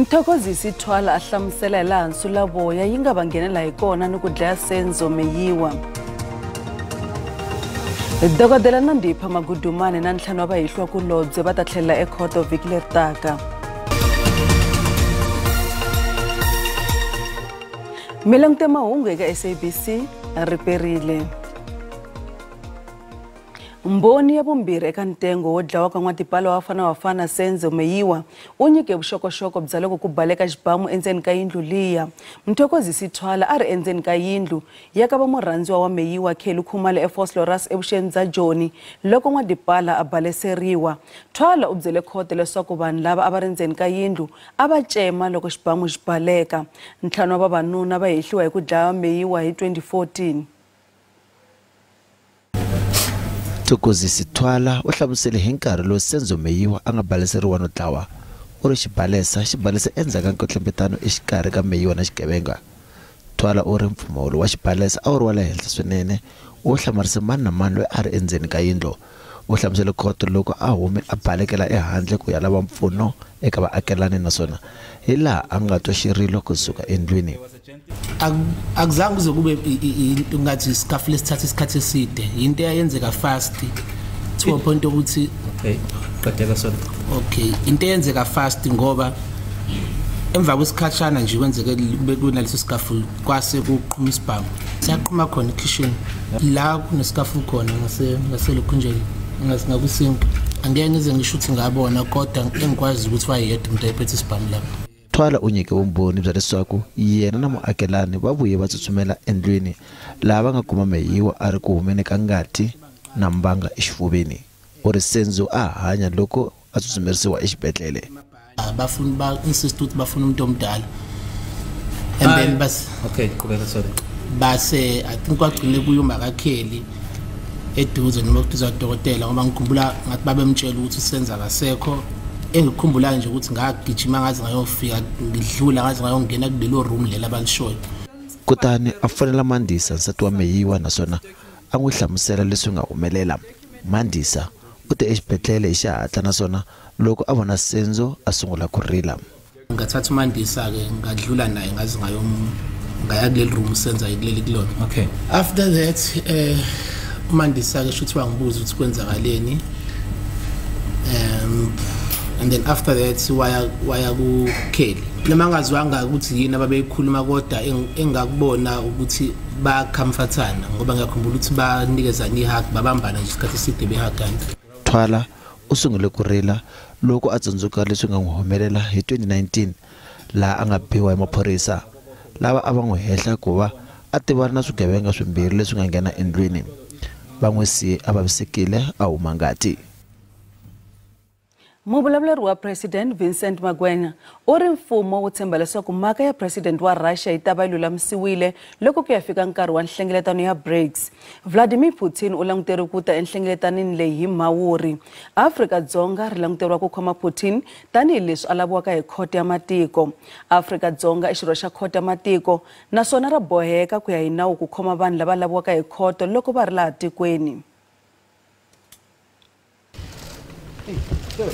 Mthokozisi Thwala ahlamusela hilaha Nsulavoya yi nga vangenela hi kona ni ku dlaya Senzo Meyiwa. Dokodela Nandipha Magudumane na ntlhanu wa vahihliwa kulobye va ta tlhelela ekhoto vhiki leri taka. Milangute mahungu eka SABC riperile. Mboni ya vumbirhi eka ntengo wo dlawa ka n'watipala wa fana Senzo Meyiwa u nyike vuxokoxoko bya loko ku baleka xibamu endzeni ka yindlu liya. Mthokozisi Thwala a ri endzeni ka yindlu ya ka vamurhandziwa wa Meyiwa Khelu Khumalo eFosloras evuxeni bya Joni loko n'watipala a baleseriwa. Thwala u byele khoto leswaku vanhu lava a va ri endzeni ka yindlu a va cema loko xibamu xi baleka. Ntlhanu wa vavanuna va hehliwa hi ku dlaya Meyiwa hi 2014. Mthokozisi Thwala u hlamusele hi nkarhi lowu Senzo Meyiwa a nga baleseriwa no dlawa u ri xibalesa endzhaku ka nkwetlembetano exikarhi ka Meyiwa na xigevenga. Thwala u ri mpfumawulo wa xibalesa a wu ri wa le henhla swinene u hlamarise mani na mani loyi a ri endzeni ka yindlu. U hlamusele khoto loko a hume a balekela ehandle ku ya lava mpfuno eka vaakelani naswona hi laha a nga twa xirilo kusuka endlwini. Akuzange kuze kube ngathi isikhafu lesithatha isikhathi eside into eyenzeka fast to a point ukuthi into eyenzeka fast ngoba emva kwesikhatshana nje kwenzeke kunaleso sikafu kwase kuqhuma isibhamu siyaqhuma khona ekitchen la kunesikafu khona ngaselokhunjeni ngakusinki angeke ngize ngisho ukuthi ngabona kodwa engikwazi ukuthi wayedwa umuntu ayiphethe isibhamu lapho. Thwala u nyike vumbhoni bya leswaku yena na muakelani va vuye va tsutsumela endlwini laha va nga kuma Meyiwa a ri ku humeni ka ngati na mbanga exifuveni. U ri Senzo a hanya loko a tsutsumerisiwa exibedhlele. Bafuna ba insist ukuthi bafuna umuntu omdala and then base I think kwagcine kuyuma kakheli eduze noma kudiza udokotela ngoba ngikhumbula ngathi babemtshela ukuthi Senzo akasekho. Engikhumbula nje ukuthi ngagijima ngaze ngayofika ngidlula ngaze ngayongena kulelo room lela balishoyo. Kutani a fonela Mandisa nsati wa Meyiwa naswona a n'wi hlamusela leswi nga humelela. Mandisa u te exibedhlele hi xihatla naswona loko a vona Senzo a sungula ku rila. Ngathatha Mandisa ke ngadlula naye ngaze ngaya kuleli room Senzo ayikuleli kulona. Okay. After that Mandisa ke shuthi wangibuza ukuthi kwenzakaleni. And then after that waya ku Kheli noma ngazwanga ukuthi yini ababeyikhuluma kodwa engakubona ukuthi ba comfortana ngoba ngiyakhumbula ukuthi banikezana ihug babambana nje isikhathi eside behagana. Thwala usungule ku rila loko a tsundzuka leswi nga n'wi humelela hi 2019 laha a nga biwa emaphorisa lava a va n'wi hehla ku va a tivana na swigevenga swimbirhi leswi nga nghena endlwini. Va n'wi siye a vavisekile a huma ngati. Muvulavuleri wa President Vincent Magwenya u ri mfumo wu tshemba leswaku mhaka ya President wa Russia yi ta va yi lulamisiwile loko ku ya fika nkarhi wa nhlengeletano ya BRICS. Vladimir Putin u languteriwe ku ta enhlengeletanini leyi hi Mhawuri. Afrika-Dzonga ri languteriwa ku khoma Putin tanihileswi a laviwaka hi khoto ya matiko. Afrika-Dzonga i xirho xa khoto ya matiko naswona ra boheka ku ya hi nawu ku khoma vanhu lava laviwaka hi khoto loko va ri laha tikweni.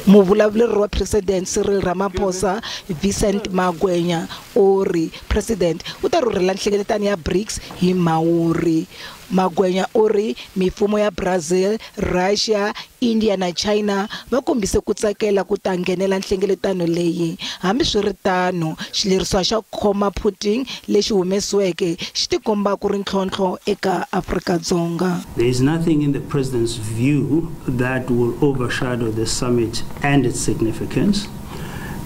Muvulavuleri wa President Cyril Ramaphosa Vincent Magwenya u ri President u ta rhurhela nhlengeletano ya BRICS hi Mhawuri. Magwenya u ri mifumo ya Brazil, Russia, India na China va kombise ku tsakela ku ta nghenela nhlengeletano leyi. Hambiswiritano xileriso xa khoma Putin lexi humesiweke xi tikomba ku ri ntlhontlho eka Afrika-Dzonga. There is nothing in the president's view that will overshadow the summit and its significance,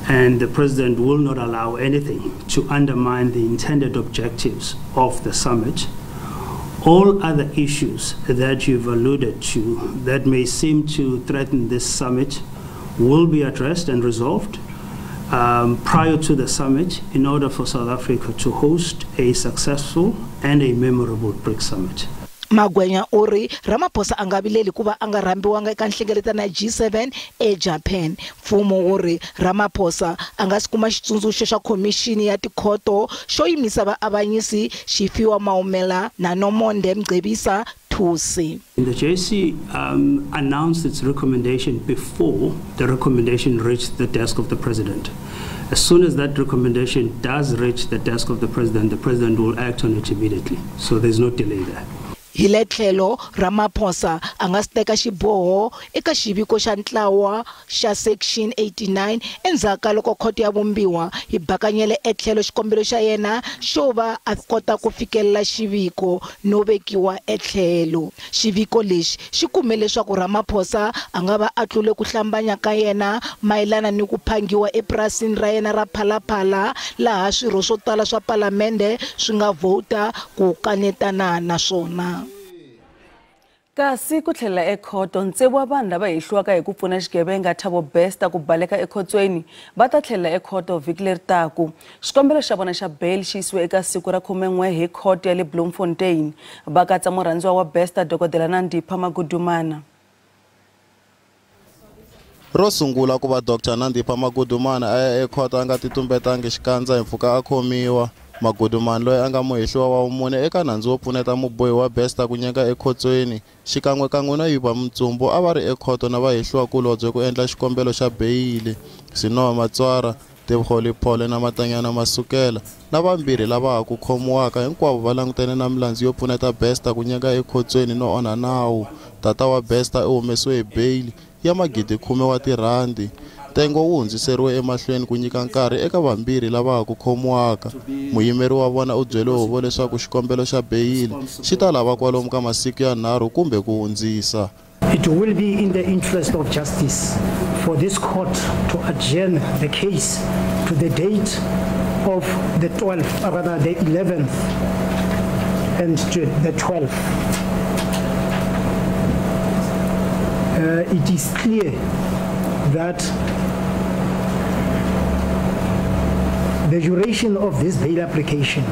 and the president will not allow anything to undermine the intended objectives of the summit. All other issues that you've alluded to that may seem to threaten this summit will be addressed and resolved prior to the summit in order for South Africa to host a successful and a memorable BRICS summit. Magwenya u ri Ramaphosa a nga vileli ku va a nga rhambiwanga eka nhlengeletano ya G7 eJapan. Mfumo u ri Ramaphosa a nga si kuma xitsundzuxo xa khomixini ya tikhoto xo yimisa vaavanyisi Xifiwa Maumela na Nomonde Mgcebisa Thusi. The JC announced its recommendation before the recommendation reached the desk of the president. As soon as that recommendation does reach the desk of the president will act on it immediately. So there's no delay there. Hi le tlhelo Ramaphosa a nga teka xiboho eka xiviko xa ntlawa xa section 89 endzhaku loko khoto ya vumbiwa hi bakanyele etlhelo xikombelo xa yena xo va a kota ku fikelela xiviko no vekiwa etlhelo. Xiviko lexi xi kume leswaku Ramaphosa a nga va a tlule ku hlambanya ka yena mayelana ni ku phangiwa epurasini ra yena ra Phalaphala laha swirho swo tala swa palamende swi nga vota ku kanetana na swona. Kasi ku tlhela ekhoto ntsevu wa vanhu lava hehliwaka hi ku pfuna xigevenga Thabo Bester ku baleka ekhotsweni va ta tlhela ekhoto vhiki leri taku. Xikombelo xa vona xa bail xi yisiwe eka siku ra 19 hi khoto ya le Bloemfontein. Va katsa murhandziwa wa Bester Dokodela Nandipha Magudumana. Ro sungula ku va Dr. Nandipha Magudumana a ya ekhoto a nga titumbetangi xikandza hi mpfhuka a khomiwa. Magudumana loyi a nga muhehliwa wa vumune eka nandzu wo pfuneta mubohi wa Bester ku nyika ekhotsweni xikan'wekan'we na Yuba Mutsumbu a va ri ekhoto na vahehliwa kulobye ku endla xikombelo xa beyili. Sinowa Matswara, Tebogoli Phole na Matanyana Masukela na vambirhi lava ha ku khomiwaka hinkwavo va langutene na milandzu yo pfuneta Bester ku nyika ekhotsweni no onha nawu. Tata wa Bester u humesiwe hi beyili ya magidi 10 wa tirhandi. Tengo wu hundziseriwe emahlweni ku nyika nkarhi eka vambirhi lava ha ku khomiwaka. Muyimeri wa vona u byele huvo leswaku xikombelo xa beyili xi ta lava kwalomu ka masiku ya 3 kumbe ku hundzisa. It will be in the interest of justice for this court to adjourn the case to the date of the 12th, or rather the 11th and the 12th. It is clear that the duration of this bail application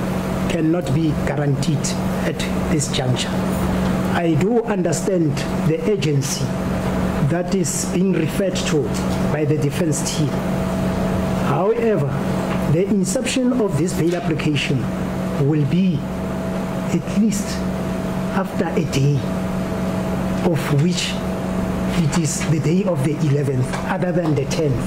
cannot be guaranteed at this juncture. I do understand the urgency that is being referred to by the defense team. However, the inception of this bail application will be at least after a day, of which it is the day of the 11th, other than the 10th.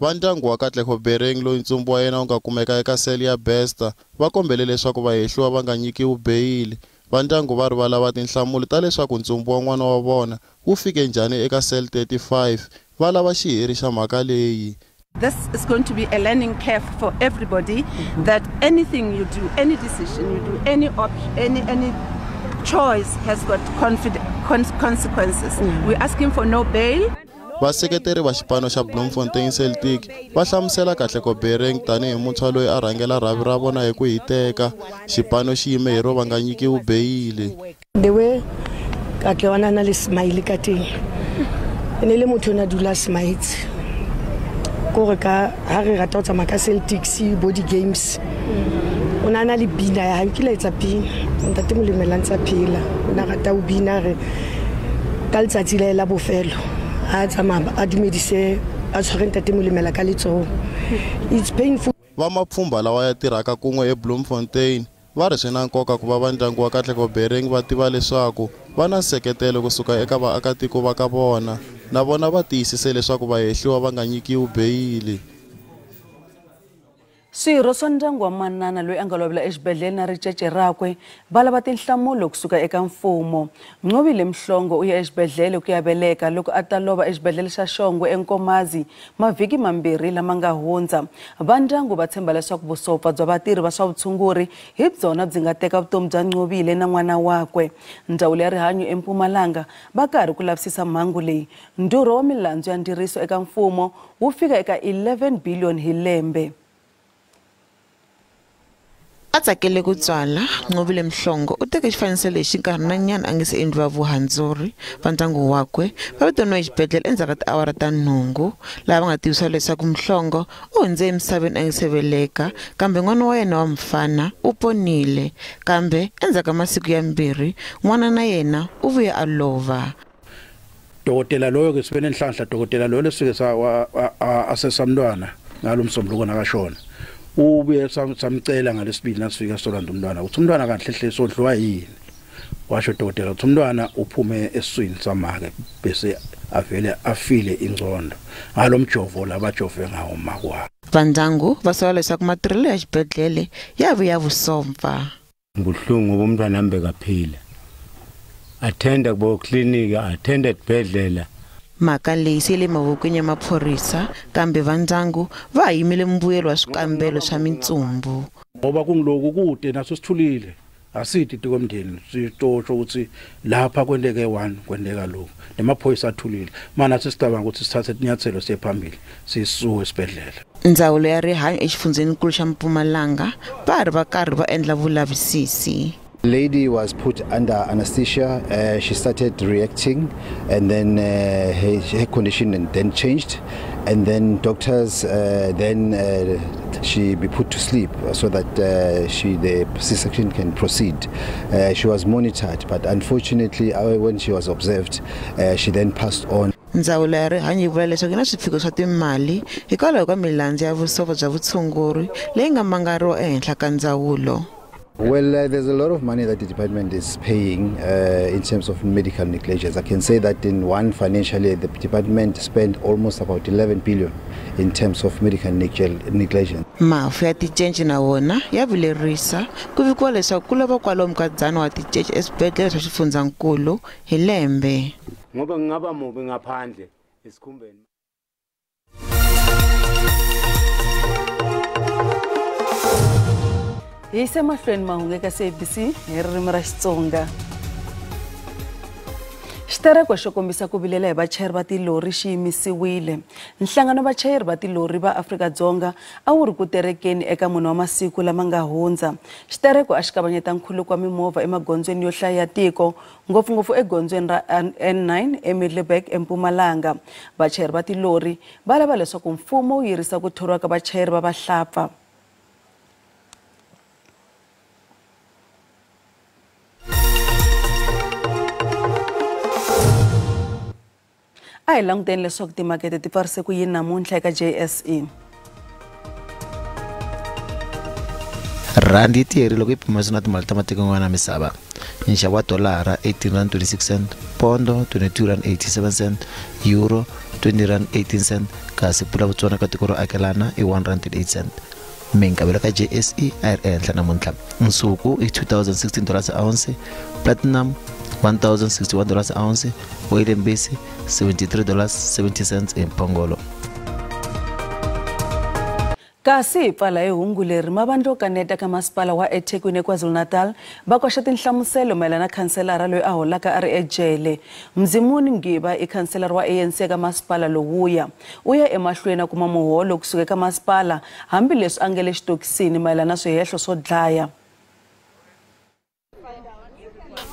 Vandyangu wa Katlego Bereng loyi ntsumbu wa yena u nga kumeka eka seli ya Bester va kombele leswaku vahehliwa va nga nyikiwi beyili. Vandyangu va ri va lava tinhlamulo ta leswaku ntsumbu wa n'wana wa vona wu fike njhani eka sel 35. Va lava xiheri xa mhaka leyi. This is going to be a learning curve for everybody, that anything you do, any decision you do, any choice has got consequences. We're asking for no bail. Vaseketeri va xipano xa Bloemfontein Celtic va hlamusela Katlego Bereng tanihi muntshwa loyi a rhangela rhavi ra vona hi ku hiteka. Xipano xi yime hi ro va nga nyikiwi beyili. The way Katlego na le smile ka teng ene le motho na dula smiles ko re ka ha re rata go tsamaya ka Celtics body games o na le bina ya nkile tsa pina ntate molemela ntsa phela o na rata o bina re ka letsatsi la bofelo a tsamaya a dumedise a tshware ntate molemela ka letsoho. It's painful. Va mapfhumba lawa ya tirhaka kun'we eBloemfontein va ri swi na nkoka ku va vandyangu wa Katlego Bereng va tiva leswaku va na nseketelo kusuka eka vaakatiko va ka vona na vona va tiyisise leswaku vahehliwa va nga nyikiwi beyili. Swirho swa ndyangu wa manana loyi a nga lovela exibedhlele na ricece rakwe va lava tinhlamulo kusuka eka mfumo. Ncovile Mhlongo u ya exibedhlele ku ya veleka loko a ta lova exibedhlele xa Shongwe eNkomazi mavhiki mambirhi lama nga hundza. Va ndyangu va tshemba leswaku vusopfa bya vatirhi va swa vutshunguri hi byona byi nga teka vutomi bya Ncovile na n'wana wakwe. Ndzawulo ya rihanyo eMpumalanga va karhi ku lavisisa mhangu leyi. Ndhurho wa milandzu ya ndiriso eka mfumo wu fika eka 11 billion hi lembe. A tsakele ku tswala Ncovile Mhlongo u teke xifaniso lexi nkarhi na nyana a nga se endliwa vuhandzuri. Va ndyangu wakwe va vitaniwe exibedhlele endzhaku ka tiawara ta 8 laha va nga tivisa leswaku Mhlongo u hundze emisaveni a nga se veleka kambe n'wana wa yena wa mfana u ponile kambe endzhaku ka masiku ya 2 n'wana na yena u vuye a lova. Dokotela loyo ke sibene enhlanhla dokotela loyo lesike asesa mntwana ngalo msombuluko nakashona. Ubuye samcela ngalesibili nasifika solanda umntwana uthi umntwana kahle hle sodliwa yini washo dokotela uthi umntwana uphume esiswini samake bese avele afile ingcondo ngalomjovo labajove ngawo makwa. Vandyangu va sola leswaku matirhelo ya xibedhlele ya vuya vusomva. Buhlungu bomntwana ambe kaphila. Attenda kubo clinic, attended bedlela. Mhaka leyi se le mavokweni ya maphorisa kambe vandyangu va yimile mbuyelo wa swikambelo swa mintsumbu. Ngoba kungiloku kude naso sithulile asithi tikomndeni sitosho ukuthi lapha kwendeke 1 kwendeka lokho nemaphoyisa athulile mana sisicabanga ukuthi sithathe inyathelo sephambili sisuke esibedlela. Ndzawulo ya rihanyo exifundzeninkulu xa Mpumalanga va ri va karhi va endla vulavisisi. The lady was put under anesthesia. She started reacting, and then her condition then changed, and then doctors she be put to sleep so that the C-section can proceed. She was monitored, but unfortunately, when she was observed, she then passed on. Ndzawulo ya rihanyo yi vula leswaku na swiphiqo swa timali hikwalaho ka milandzu ya vusopfa bya vutshunguri leyi nga mangariwa ehenhla ka ndzawulo. Well, there's a lot of money that the department is paying in terms of medical negligence. I can say that in one financial year, the department spent almost about 11 billion in terms of medical negligence. Mafu ya ticenci na wona ya vilerisa ku vikiwa leswaku ku lava kwalomu ka 100 wa ticenci eswibedhlele swa xifundzankulu hi lembe. Ngoba ngingaba mubi ngaphandle esikhumbeni. Hi se mahlweni mahungu eka SABC hi ririmi ra Xitsonga. Xitereko xo kombisa ku vilela hi vachayeri va tilori xi yimisiwile. Nhlangano wa vachayeri va tilori va Afrika-Dzonga a wu ri ku terekeni eka mune wa masiku lama nga hundza. Xitereko a xi kavanyeta nkhuluko wa mimovha emagondzweni yo hlaya tiko, ngopfungopfu egondzweni ra N9 eMiddelburg eMpumalanga. Vachayeri va tilori va lava leswaku mfumo wu yirisa ku thoriwa ka vachayeri va vahlapfa. A hi languteni leswaku timakete ti pfarise ku yini namuntlha eka JSE. Randi yi tiyerile loko yi pimanisiwa na timali ta matiko yan'wana ya misava. Nxavo wa dolara 18.26 cent, pondo 22.87 cent, euro 20.18 cent, kasi pfula vutsona ka tiko ro akelana i 1.8 cent. Minkavelo ka JSE a yi ri ehenhla namuntlha. Nsuku i $2,016 a ounce, platinum $1,061 a ounce, oil and base $73.70 empongolo. Kasi hi pfala hi hungu leri mavandla yo kaneta ka masipala wa eThekwini eKwaZulu-Natal va koxa tinhlamuselo mayelana na khanselara loyi a holaka a ri ejele. Mzimuni Ngiba i khanselara wa ANC eka masipala lowuya u ya emahlweni a kuma muholo kusuka eka masipala hambileswi a nga le xitokisini mayelana na swihehlo swo dlaya.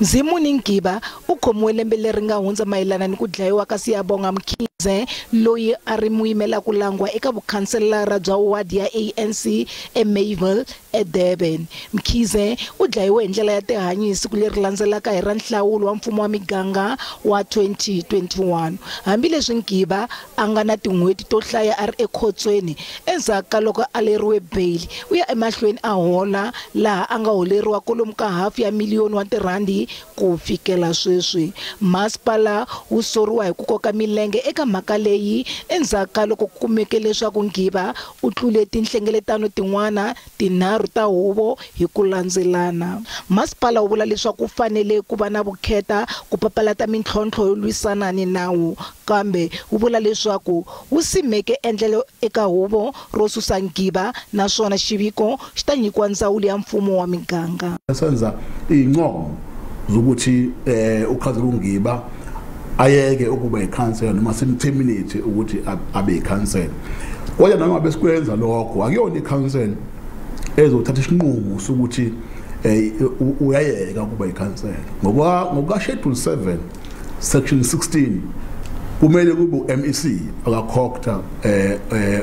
Mzimuni Ngiba u khomiwe lembe leri nga hundza mayelana ni ku dlayiwa ka Siyabonga Mkhize loyi a ri muyimela ku langwa eka vukhanselara bya wadi ya ANC eMayville eDurban. Mkhize u dlayiwe hi ndlela ya tihanyisi ku leri landzelaka hi ra nhlawulo wa mfumo wa miganga wa 2021. Hambileswi Ngiba a nga na tin'hweti to hlaya a ri ekhotsweni endzhaku ka loko a leriwe bail u ya emahlweni a hola laha a nga holeriwa kolomu ka R500,000 wa tirhandi ku fikela sweswi. Masipala wu soriwa hi ku koka milenge eka mhaka leyi endzhaku ka loko ku kumeke leswaku Ngiba u tlule tinhlengeletano tin'wana tinharhu ta huvo hi ku landzelana. Masipala wu vula leswaku ku fanele ku va na vukheta ku papalata mintlhontlho yo lwisana ni nawu, kambe wu vula leswaku wu simeke endlelo eka huvo ro susa Ngiba naswona xiviko xi ta nyikiwa ndzawulo ya mfumo wa miganga. Senza inqomo zokuthi uKhazulu Ngiba ayeke ukuba ikhansela noma simterminate ukuthi abe ikhansela. Kodwa noma besikwenza lokho akuyona ikhansela ezothatha isinqumo sokuthi uyayeka ukuba ikhansela. Ngoba schedule 7 section 16 kumele kube MEC akakhokta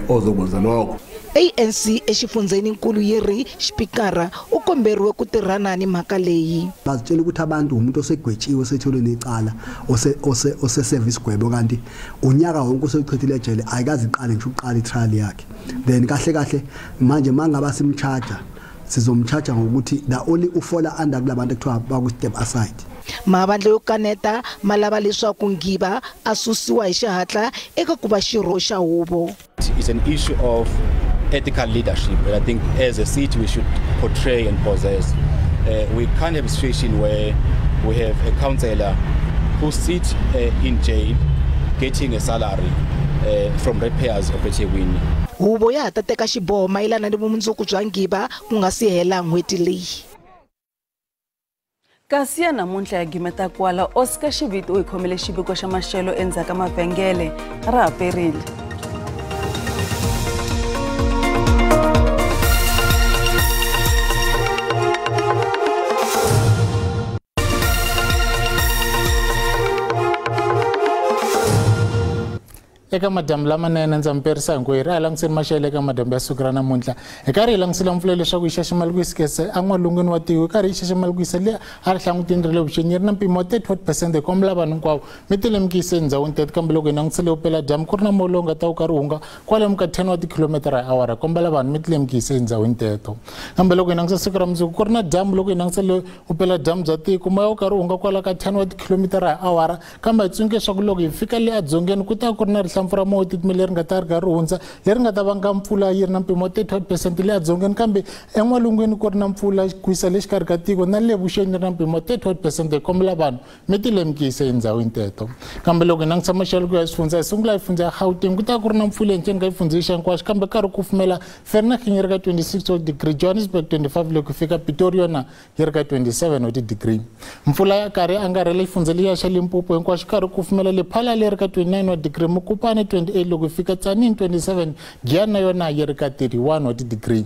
ozokwenza lokho. ANC exifundzeninkulu yiri xipikara u komberiwe ku tirhana ni mhaka leyi. Bazitshela ukuthi abantu umuntu osegwetshiwe setholwe necala ose service gwebo kanti unyaka wonke usechithile ejele ayikazi iqale nje uqala itrial yakhe. Then kahle manje mangaba simcharger sizomcharger ngokuthi the only ufola under kulabantu ekuthiwa baku step aside. Mavandla yo kaneta ma lava leswaku Ngiba a susiwa hi xihatla eka ku va xirho xa huvo. It's an issue of ethical leadership, and I think as a city we should portray and possess. We can't have a situation where we have a councillor who sits in jail getting a salary from repairs of eThekwini. Huvo ya ta teka xiboho mayelana ni vumundzuku bya Ngiba ku nga si hela n'hweti leyi. Kasi ya namuntlha ya gimeta kwala Oscar Xiviti u hi khomele xiviko xa maxelo endzhaku ka mavhengele ra haperile. eka madamu lamanene ndza mperisa hinkwerhu a langutiseni maxelo eka madamu ya siku ra namuntlha hi karhi hi langutisela mpfula leswaku yi xaxamala kese en'walungwini wa tiko hi karhi yi xaxamala kuyisa le a ri hlangutini ri le vuxeni yi ri na mpimo wa 30% hi kombela vanhu hinkwavo mi ti lemukise endhawini teto kambe loko hi langutisele upela dyambu ku ri na moya lowu nga ta wu karhi hunga kwalomu ka 10 wa tikhilomitara hi awara kombela vanhu mi ti lemukise endhawini teto kambe loko hi langutisa siku ra mundzuku ku ri na dyambu loko hi langutisele upela dyambu bya tiko moya wu karhi hunga kwala ka 10 wa tikhilomitara hi awara kambe hi tsundzuke leswaku loko hi fika le adzongeni ku ta ku ri na rihlampfu ra moya titimela leri nga ta ri karhi hundza leri nga ta vanga mpfula yi ri na mpimo wa 30% le adzongeni kambe en'walungwini ku ri na mpfula ku yisa le xikarhi ka tiko na le vuxeni ri na mpimo wa 30% hi kombela vanhu mi ti lemukise endhawini teto kambe loko hi langutisa maxelo ku ya swifundza hi sungula hi fundza ya Gauteng ku ta ku ri na mpfula endzeni ka xifundza xa hinkwaswo kambe karhi ku kufumela Vereeniging yi ri ka 26 wa degree Johannesburg 25 loko fika Pretoria yona yi ri ka 27 wa degree mpfula ya karhi angarhele xifundza liya xa Limpopo hinkwaswo karhi ku kufumela Lephala leri ka 29 wa degree Mokopane 28 loko fika Tzaneen 27 Giyani na yona yi ri ka 31 wa degree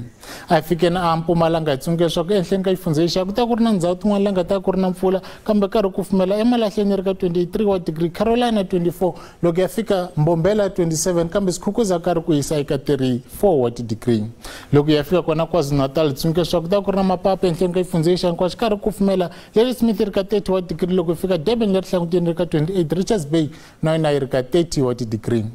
a fike na Mpumalanga hi tsundzuke leswaku ehenhleni ka xifundza xa ku ta ku ri na ndhawu tin'wana la nga ta ku ri na mpfula kambe karhi ku kufumela eMalahleni ri ka 23 wa degree Carolina 24 loko ya fika Mbombela 27 kambe Sikhukhuza karhi ku hisa eka 34 wa degree loko ya fika kona KwaZulu-Natal tsundzuke leswaku ta ku ri na Mapapa ehenhleni ka xifundza xa hinkwaswo karhi ku kufumela Ladysmith ri ka 30 wa degree loko fika Durban leri hlanguteni ri ka 28 Richards Bay na yona yi ri ka 30 wa degree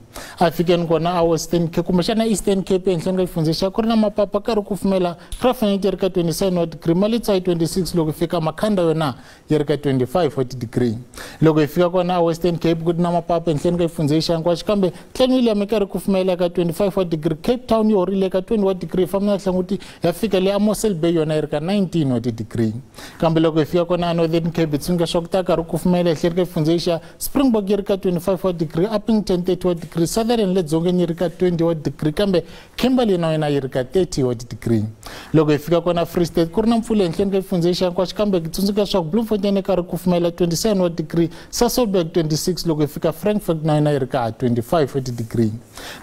a fikeni kona a Western Cape kumbexana Eastern Cape ehenhleni ka xifundza xa ku ri na Mapapa karhi ku kufumela Graaff-Reinet yi ri ka 27 wa degree Malitsa 26 loko fika Makhanda yona yi ri ka 25 wa degree loko hi fika kona a Western Cape ku ri na Mapapa ehenhleni ka xifundza xa hinkwaswo kambe Clan William yi karhi ku kufumela ka 25 wa degree Cape Town yi horile ka 20 wa degree famna hlanguti ya fika le a Mossel Bay yona yi ri ka 19 wa degree kambe loko hi fika kona a Northern Cape tsundzuka swa ku ta karhi ku kufumela ehenhleni ka xifundza xa Springbok yi ri ka 25 wa degree Upington 30 wa degree Southern le dzongeni yi ri ka 20 wa degree kambe Kimberley na yona yi ri ka 30 wa degree loko hi fika kona Free State ku ri na mpfula ehenhleni ka xifundza xa hinkwaswo kambe tsundzuka leswaku Bloemfontein yi karhi ku kufumela 27 wa degree Sasolburg 26 loko hi fika Frankfurt na yona yi ri ka 25 wa degree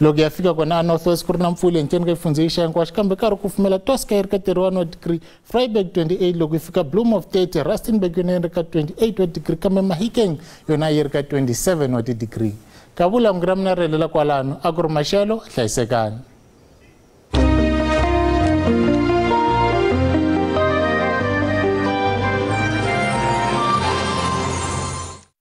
loko ya fika kona a North West ku ri na mpfula ehenhleni ka xifundza xa hinkwaswo kambe karhi ku kufumela Tosca yi ri ka 31 wa degree Vryburg 28 loko hi fika Bloemhof 30 Rustenburg yona yi ri ka 28 wa degree kambe Mahikeng yona yi ri ka 27 wa degree ka vula ngiramna relela kwalano a ku ri maxelo hlayisekani